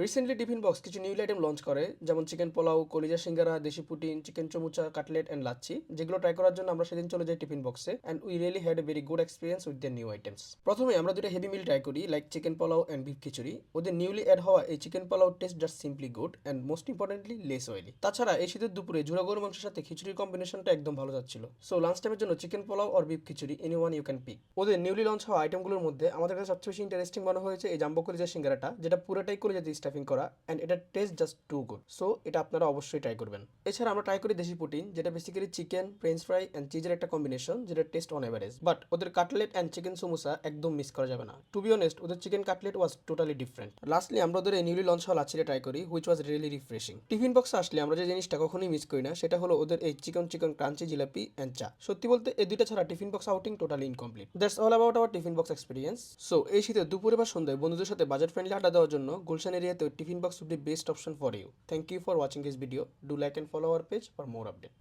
Recently Tiffin Box কিছু new item launch করে, যেমন চিকেন পোলাও, কলিজা সিঙ্গারা, দেশি পুটিন, চিকেন চমুচা, কাটলেট এন্ড লাচ্ছি, যেগুলো ট্রাই করার জন্য আমরা সেদিন চলে যাই টিফিন বক্সে and we really had a very good experience with the new items. প্রথমে আমরা দুটো হেভি মিল ট্রাই করি, like chicken pulao and beef khichuri. ওদের নিউলি অ্যাড হওয়া এই chicken pulao taste just simply good and most importantly less oily. তাছাড়া এই শীতের দুপুরে ঝুড়া গরু মাংসের সাথে খিচুড়ির কম্বিনেশনটা একদম ভালো যাচ্ছিল। সো লাঞ্চ টাইমের জন্য চিকেন পোলাও আর beef khichuri any one you can pick. ওদের নিউলি লঞ্চ হওয়া আইটেমগুলোর মধ্যে আমাদের কাছে সবচেয়ে বেশি ইন্টারেস্টিং মনে হয়েছে এই জাম্বো কলিজা সিঙ্গারাটা, যেটা পুরোটাই কলিজা দিয়ে স্টাফিং করা এন্ড এটা taste just to good. So এটা আপনারা অবশ্যই ট্রাই করবেন। এছাড়া আমরা ট্রাই করি দেশি পুটিন, যেটা basically chicken, French fry and চিজের একটা কম্বিনেশন, যেটা টেস্ট অন এভারেজ। বাট ওদের কাটলেট এন্ড চিকেন সমোসা একদম মিস করা যাবে না। টু বি অনেস্ট, ওদের chicken cutlet was totally different. Lastly আমরা ওদের এই নিউলি লঞ্চ হওয়া লাচ্ছিটা ট্রাই করি, which was really refreshing. Tiffin বক্সে আসলে আমরা যে জিনিসটা কখনোই মিস করি না সেটা হলো ওদের এই chicken chicken crunchy jilapi and চা। সত্যি বলতে এই দুইটা ছাড়া tiffin box outing totally incomplete. That's all about our tiffin box experience. So এই শীতে দুপুরে বা সন্ধ্যায় বন্ধুদের সাথে বাজেট ফ্রেন্ডলি আড্ডা দেওয়ার জন্য গুলশান এরিয়াতে tiffin box would be best option for you. Thank you for watching this video. Do like and follow our page for more updates.